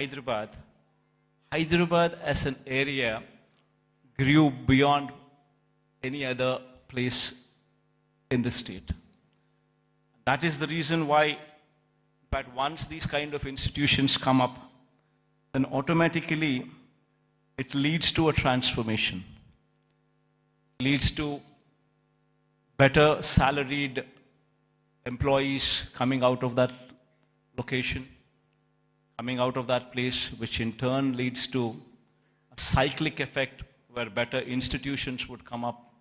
Hyderabad, Hyderabad as an area grew beyond any other place in the state. That is the reason why, but once these kind of institutions come up, then automatically it leads to a transformation, leads to better salaried employees coming out of that location, coming out of that place, which in turn leads to a cyclic effect where better institutions would come up,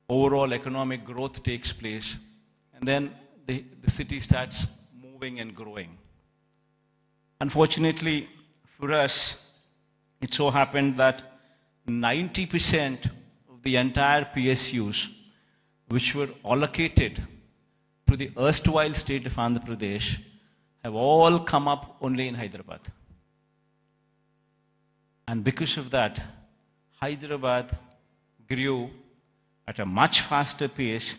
overall economic growth takes place, and then the city starts moving and growing. Unfortunately for us, it so happened that 90% of the entire PSUs which were allocated to the erstwhile state of Andhra Pradesh have all come up only in Hyderabad. And because of that, Hyderabad grew at a much faster pace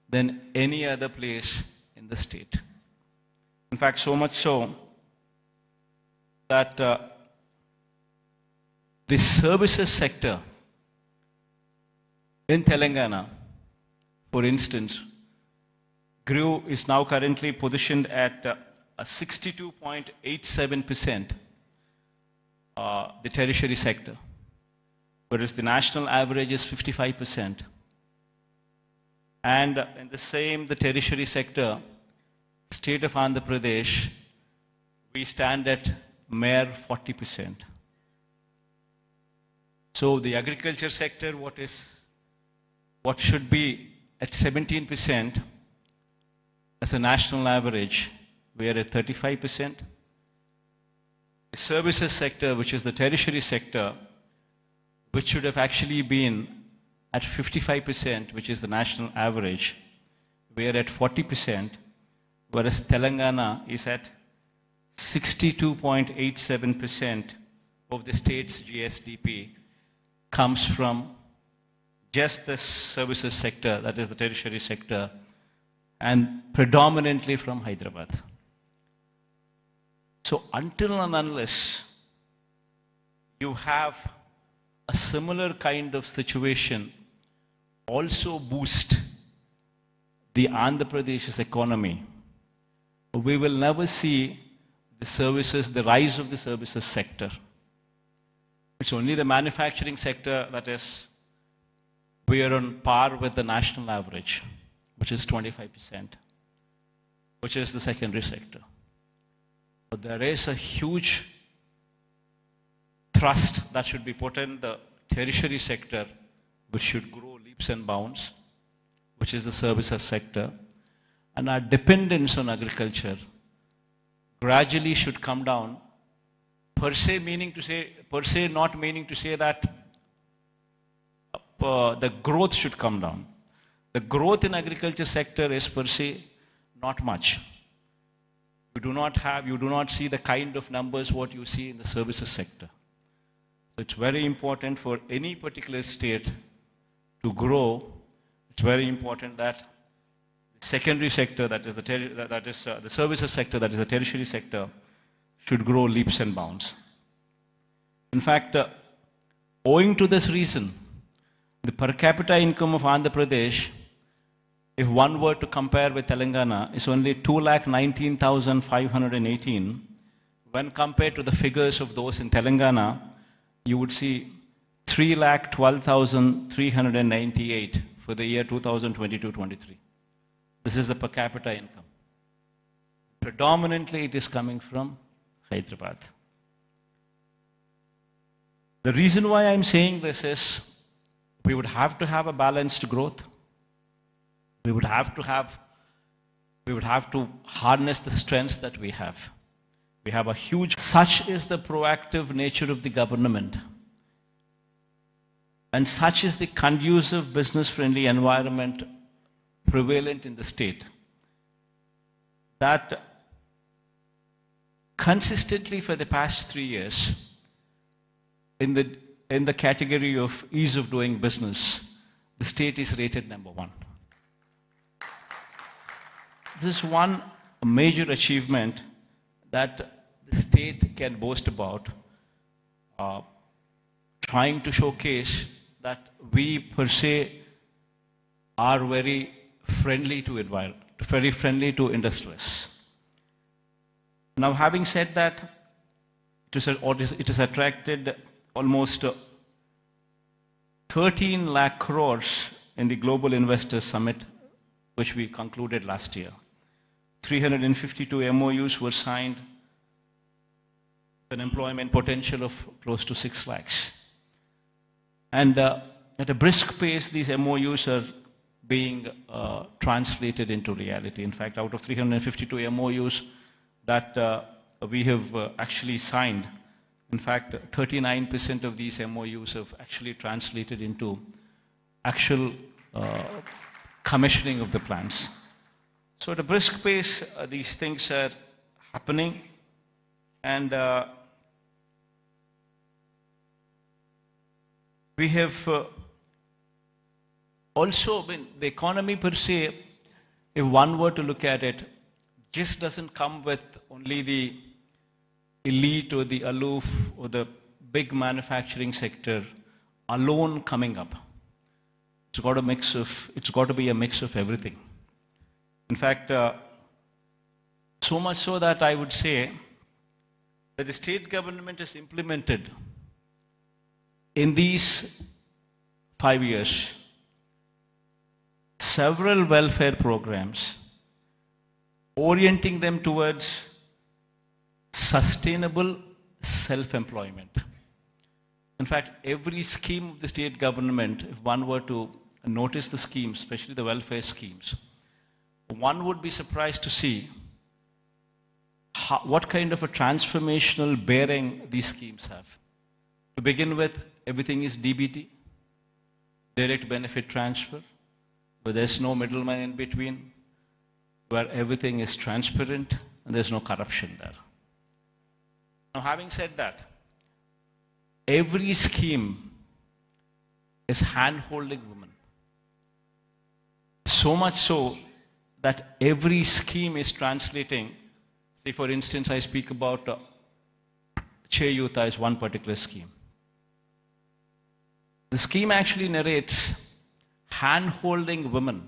than any other place in the state. In fact, so much so that the services sector in Telangana, for instance, is now currently positioned at a 62.87%, the tertiary sector, whereas the national average is 55%. And in the tertiary sector, state of Andhra Pradesh, we stand at mere 40%. So the agriculture sector, what should be at 17% as a national average, we are at 35%. The services sector, which is the tertiary sector, which should have actually been at 55%, which is the national average, we are at 40%, whereas Telangana is at 62.87% of the state's GSDP comes from just the services sector, that is the tertiary sector, and predominantly from Hyderabad. So until and unless you have a similar kind of situation also boost the Andhra Pradesh's economy, we will never see the rise of the services sector. It's only the manufacturing sector that is, we are on par with the national average, which is 25%, which is the secondary sector. But there is a huge thrust that should be put in the tertiary sector, which should grow leaps and bounds, which is the services sector. And our dependence on agriculture gradually should come down, per se not meaning to say that the growth should come down. The growth in agriculture sector is per se not much. You do not see the kind of numbers what you see in the services sector. So it's very important for any particular state to grow. It's very important that the secondary sector, that is the services sector, that is the tertiary sector, should grow leaps and bounds. In fact, owing to this reason, the per capita income of Andhra Pradesh, if one were to compare with Telangana, is only 2,19,518. When compared to the figures of those in Telangana, you would see 3,12,398 for the year 2022-23. This is the per capita income. Predominantly it is coming from Hyderabad. The reason why I'm saying this is we would have to have a balanced growth. We would have to harness the strengths that we have. We have a huge, such is the proactive nature of the government. And such is the conducive business-friendly environment prevalent in the state, that consistently for the past 3 years, in the category of ease of doing business, the state is rated number 1. This is one major achievement that the state can boast about, uh, trying to showcase that we per se are very friendly to environment, very friendly to industrialists. Now, having said that, it has attracted almost 13 lakh crores in the Global Investors Summit, which we concluded last year. 352 MOUs were signed, an employment potential of close to 6 lakhs. And at a brisk pace, these MOUs are being translated into reality. In fact, out of 352 MOUs that we have actually signed, in fact, 39% of these MOUs have actually translated into actual commissioning of the plants. So at a brisk pace, these things are happening, and we have also, the economy per se, if one were to look at it, just doesn't come with only the elite or the aloof or the big manufacturing sector alone coming up. It's got to be a mix of everything. In fact, so much so that I would say that the state government has implemented in these 5 years several welfare programs orienting them towards sustainable self-employment. In fact, every scheme of the state government, if one were to notice the schemes, especially the welfare schemes, one would be surprised to see what kind of a transformational bearing these schemes have. To begin with, everything is DBT, direct benefit transfer, where there's no middleman in between, where everything is transparent and there's no corruption there. Now, having said that, every scheme is hand-holding women. So much so that every scheme is translating. Say, for instance, I speak about Cheyuta as one particular scheme. The scheme actually narrates hand-holding women,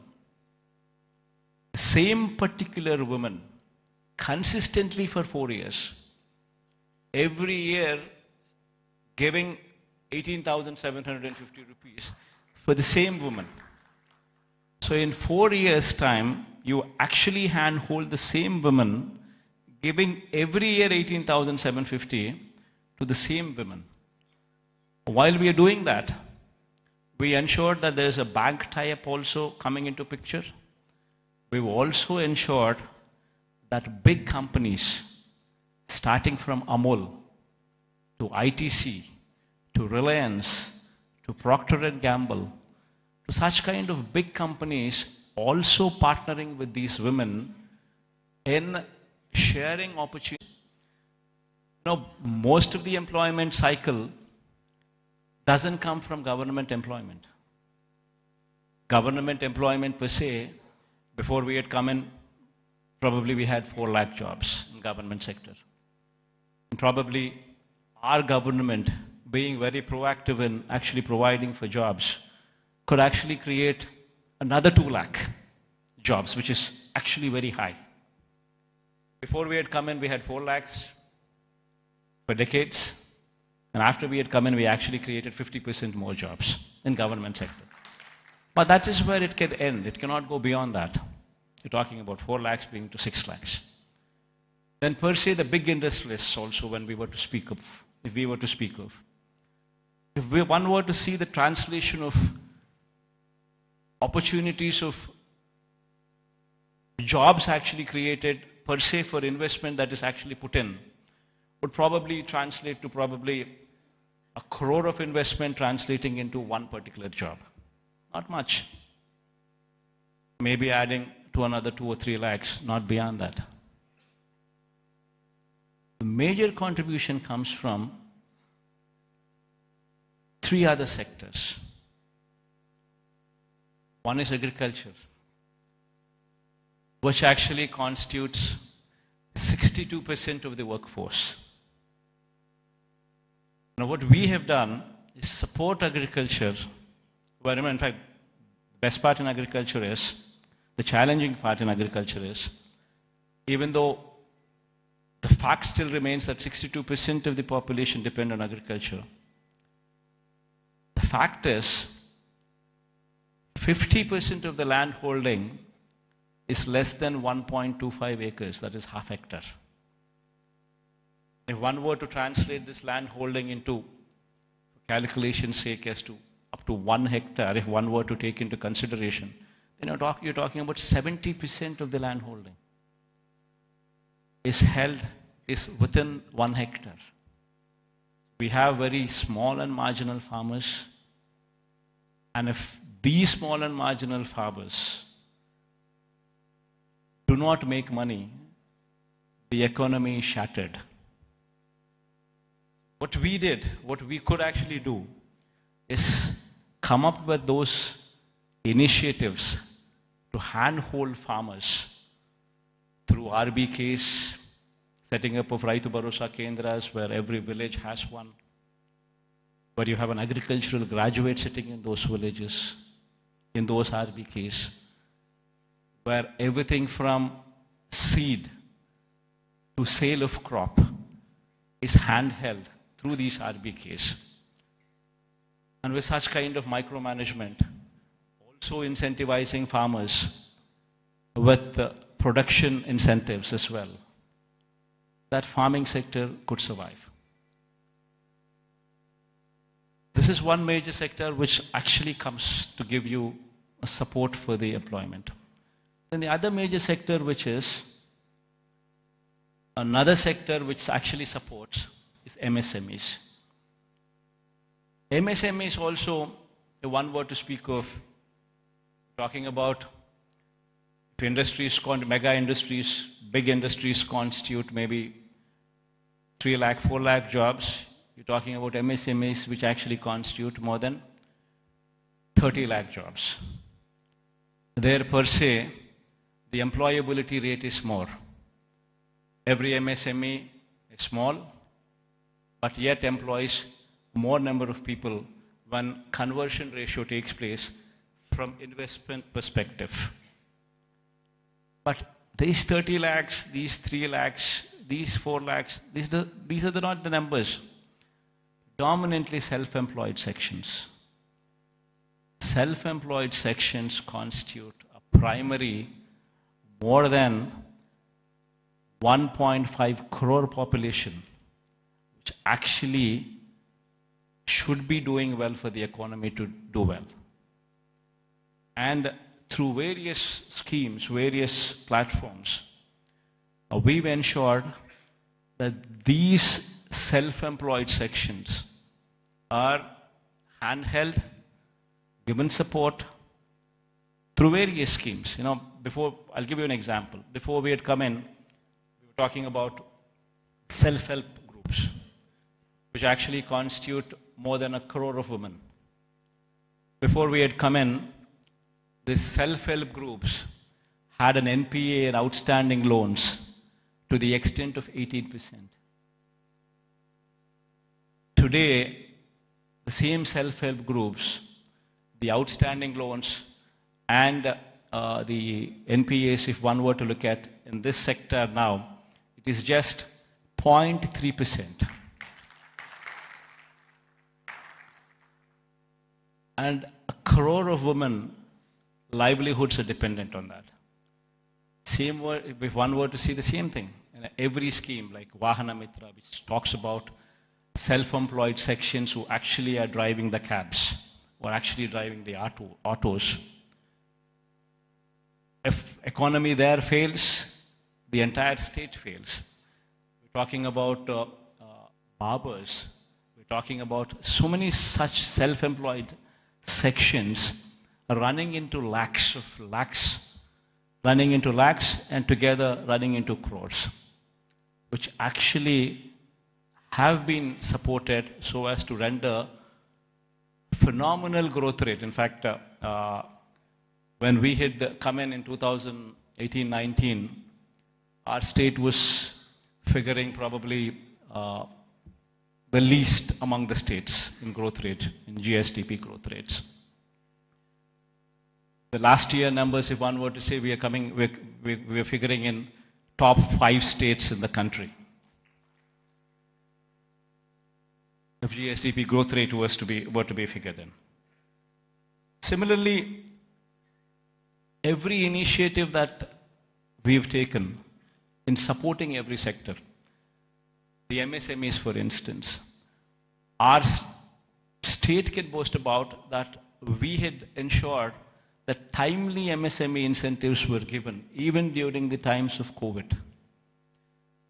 the same particular woman, consistently for 4 years, every year giving 18,750 rupees for the same woman. So in 4 years' time, you actually handhold the same woman, giving every year 18,750 to the same women. While we are doing that, we ensured that there is a bank tie-up also coming into picture. We've also ensured that big companies, starting from Amul, to ITC, to Reliance, to Procter & Gamble, to such kind of big companies also partnering with these women in sharing opportunities. Now, most of the employment cycle doesn't come from government employment. Government employment per se, before we had come in, probably we had 4 lakh jobs in government sector. And probably our government, being very proactive in actually providing for jobs, could actually create another 2 lakh jobs, which is actually very high. Before we had come in, we had 4 lakhs for decades. And after we had come in, we actually created 50% more jobs in government sector. But that is where it can end. It cannot go beyond that. You're talking about 4 lakhs being to 6 lakhs. Then per se, the big industrialists also, when we were to speak of, if we were to speak of, if one were to see the translation of opportunities of jobs actually created per se for investment that is actually put in, would probably translate to probably 1 crore of investment translating into one particular job. Not much. Maybe adding to another 2 or 3 lakhs, not beyond that. The major contribution comes from 3 other sectors. One is agriculture, which actually constitutes 62% of the workforce. Now what we have done is support agriculture, where in fact the best part in agriculture is, the challenging part in agriculture is, even though the fact still remains that 62% of the population depend on agriculture, the fact is 50% of the land holding is less than 1.25 acres, that is half hectare. If one were to translate this land holding into, for calculation's sake, as to up to 1 hectare, if one were to take into consideration, then you're talking about 70% of the land holding is within 1 hectare. We have very small and marginal farmers, and if these small and marginal farmers do not make money, the economy is shattered. What we did, what we could actually do, is come up with those initiatives to handhold farmers through RBKs, setting up of Raitu Bharosa Kendras, where every village has one, where you have an agricultural graduate sitting in those villages, in those RBKs, where everything from seed to sale of crop is handheld through these RBKs. And with such kind of micromanagement, also incentivizing farmers with production incentives as well, that farming sector could survive. This is one major sector which actually comes to give you a support for the employment. Then the other major sector, which is another sector which actually supports, is MSMEs. MSMEs also, if one were to speak of, talking about if industries, mega industries, big industries constitute maybe 3 lakh, 4 lakh jobs, you're talking about MSMEs which actually constitute more than 30 lakh jobs. There per se, the employability rate is more. Every MSME is small, but yet employs more number of people when conversion ratio takes place from investment perspective. But these 30 lakhs, these 3 lakhs, these 4 lakhs, these are not the numbers. Dominantly self-employed sections. Self-employed sections constitute a primary more than 1.5 crore population, which actually should be doing well for the economy to do well. And through various schemes, various platforms, we've ensured that these self-employed sections are handheld, given support through various schemes. You know, I'll give you an example. Before we had come in, we were talking about self-help groups, which actually constitute more than 1 crore of women. Before we had come in, these self-help groups had an NPA and outstanding loans to the extent of 18%. Today, the same self-help groups, the outstanding loans and the NPAs, if one were to look at in this sector now, it is just 0.3%. And 1 crore of women livelihoods are dependent on that. Same if one were to see the same thing in every scheme like Vahana Mitra, which talks about self-employed sections who actually are driving the cabs or actually driving the autos. If economy there fails, the entire state fails. We're talking about barbers. We're talking about so many such self-employed sections running into lakhs and together running into crores, which actually have been supported so as to render phenomenal growth rate. In fact, when we had come in 2018-19, our state was figuring probably the least among the states in growth rate, in GSDP growth rates. The last year numbers, if one were to say, we are figuring in top 5 states in the country. If GSDP growth rate were to be figured in. Similarly, every initiative that we've taken in supporting every sector, the MSMEs for instance, our state can boast about that we had ensured that timely MSME incentives were given even during the times of COVID.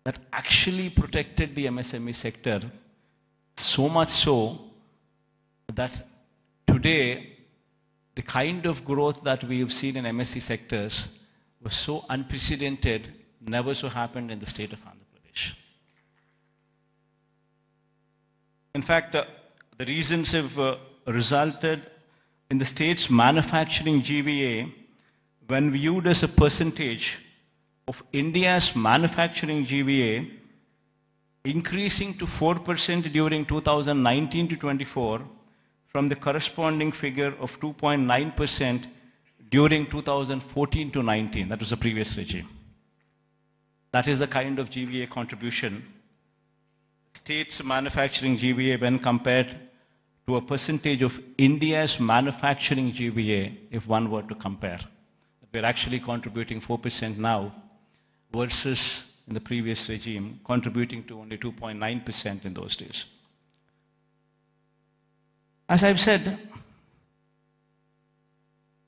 That actually protected the MSME sector, so much so that today the kind of growth that we have seen in MSE sectors was so unprecedented, never so happened in the state of Andhra Pradesh. In fact, the reasons have resulted in the state's manufacturing GVA, when viewed as a percentage of India's manufacturing GVA, increasing to 4% during 2019 to 24 from the corresponding figure of 2.9% during 2014 to 19. That was the previous regime. That is the kind of GVA contribution. State's manufacturing GVA when compared to a percentage of India's manufacturing GVA, if one were to compare. We're actually contributing 4% now versus in the previous regime, contributing to only 2.9% in those days. As I've said,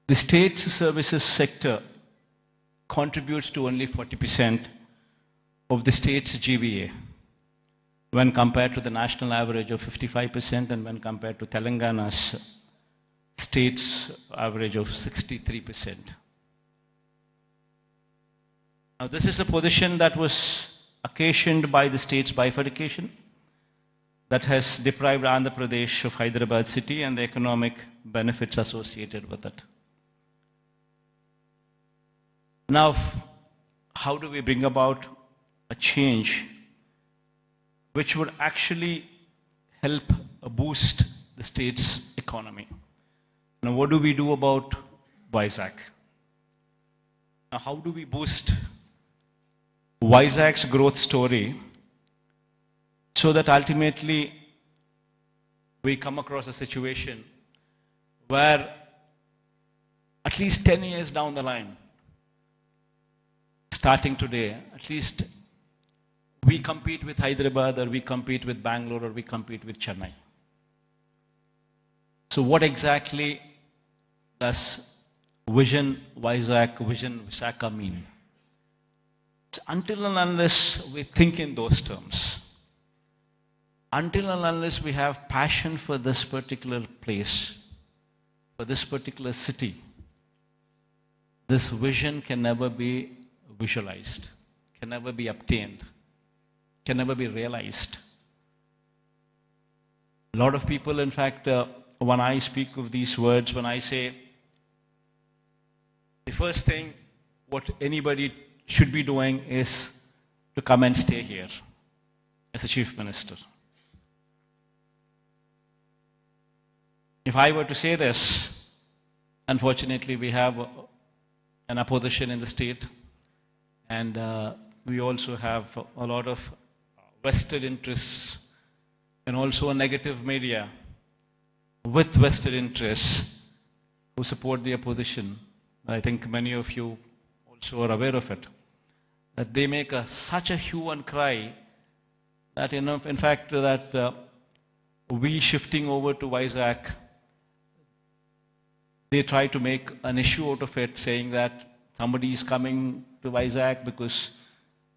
the state's services sector contributes to only 40% of the state's GVA when compared to the national average of 55% and when compared to Telangana's state's average of 63%. Now, this is a position that was occasioned by the state's bifurcation that has deprived Andhra Pradesh of Hyderabad city and the economic benefits associated with it. Now, how do we bring about a change which would actually help boost the state's economy? Now, what do we do about Visakha? Now, how do we boost Visakha's growth story so that ultimately we come across a situation where at least 10 years down the line, starting today, at least we compete with Hyderabad or we compete with Bangalore or we compete with Chennai. So what exactly does Vision Visakha, Vision Visakha mean? Until and unless we think in those terms, until and unless we have passion for this particular place, for this particular city, this vision can never be visualized, can never be obtained, can never be realized. A lot of people, in fact, when I speak of these words, when I say the first thing what anybody should be doing is to come and stay here as a chief minister. If I were to say this, unfortunately we have an opposition in the state, and we also have a lot of vested interests and also a negative media with vested interests who support the opposition. I think many of you also are aware of it, that they make such a hue and cry that, in fact, that we shifting over to Visakha, they try to make an issue out of it, saying that somebody is coming to Visakha because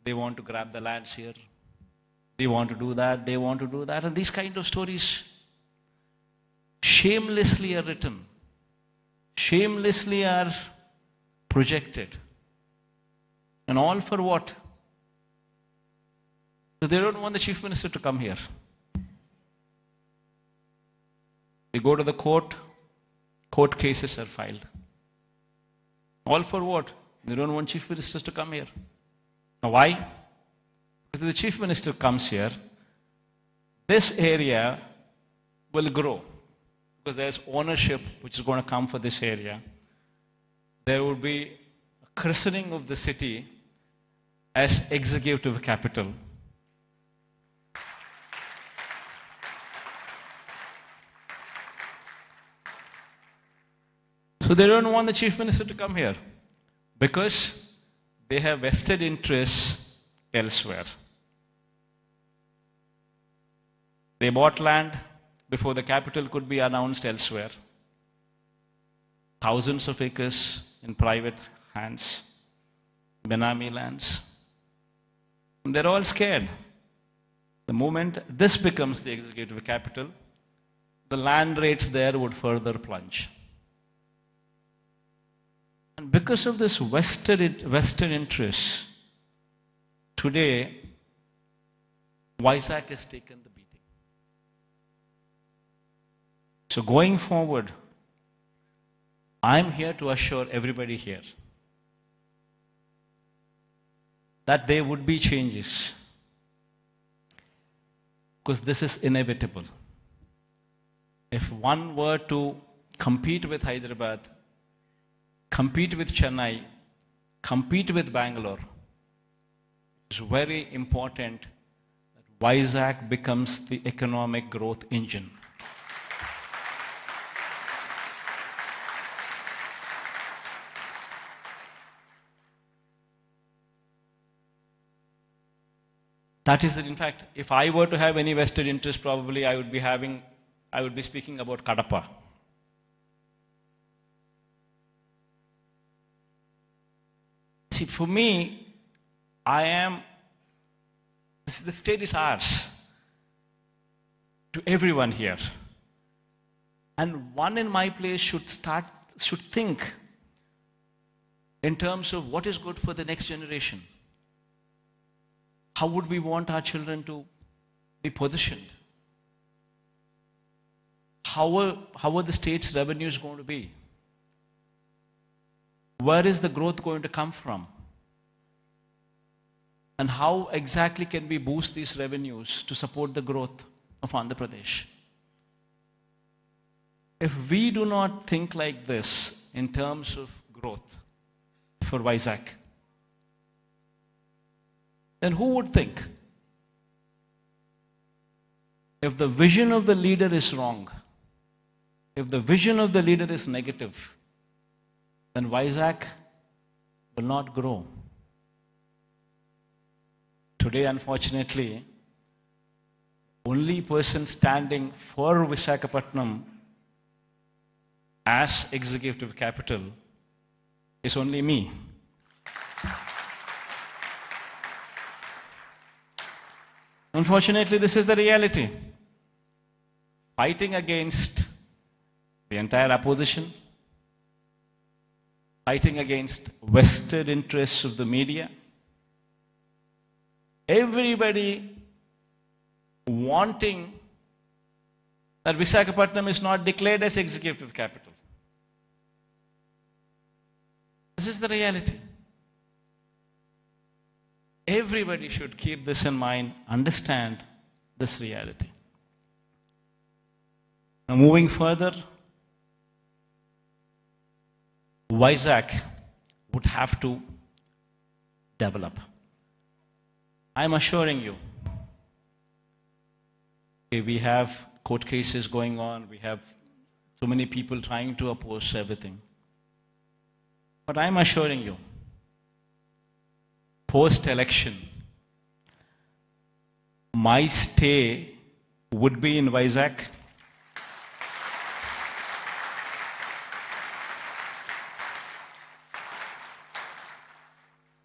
they want to grab the lands here. They want to do that, they want to do that. And these kind of stories shamelessly are written, shamelessly are projected. And all for what? So they don't want the chief minister to come here. They go to the court, court cases are filed. All for what? They don't want chief ministers to come here. Now why? Because if the Chief Minister comes here, this area will grow because there's ownership which is going to come for this area. There will be a christening of the city as executive capital. So they don't want the Chief Minister to come here because they have vested interests elsewhere. They bought land before the capital could be announced elsewhere. Thousands of acres in private hands, Benami lands. And they're all scared. The moment this becomes the executive capital, the land rates there would further plunge. And because of this vested interest, today, Visakha has taken the beating. So going forward, I'm here to assure everybody here that there would be changes. Because this is inevitable. If one were to compete with Hyderabad, compete with Chennai, compete with Bangalore, it's very important that Visakha becomes the economic growth engine. That is it. In fact, if I were to have any vested interest, probably I would be speaking about Kadapa. See, for me, the state is ours, to everyone here. And one in my place should think in terms of what is good for the next generation. How would we want our children to be positioned? How are the state's revenues going to be? Where is the growth going to come from? And how exactly can we boost these revenues to support the growth of Andhra Pradesh? If we do not think like this in terms of growth for Visakha, then who would think? If the vision of the leader is wrong, if the vision of the leader is negative, then Visakha will not grow. Today, unfortunately, only person standing for Visakhapatnam as executive capital is only me. Unfortunately, this is the reality. Fighting against the entire opposition, fighting against vested interests of the media, everybody wanting that Visakhapatnam is not declared as executive capital. This is the reality. Everybody should keep this in mind, understand this reality. Now moving further, Visakha would have to develop. I'm assuring you, we have court cases going on, we have so many people trying to oppose everything. But I'm assuring you, post-election, my stay would be in Visakha.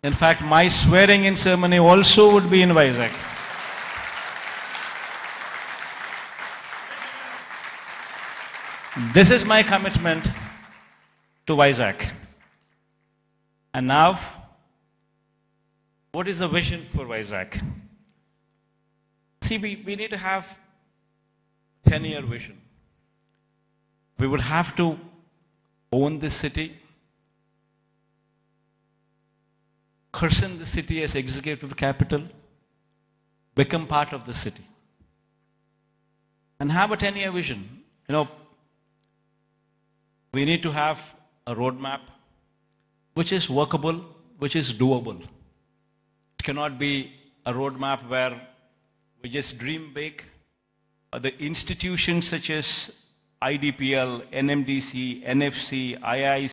In fact, my swearing-in ceremony also would be in Visakha. This is my commitment to Visakha. And now, what is the vision for Visakha? See, we need to have 10-year vision. We would have to own this city, christen the city as executive capital, become part of the city, and have a 10-year vision. We need to have a roadmap which is workable, which is doable. It cannot be a roadmap where we just dream big. The institutions such as IDPL, NMDC, NFC, IIC,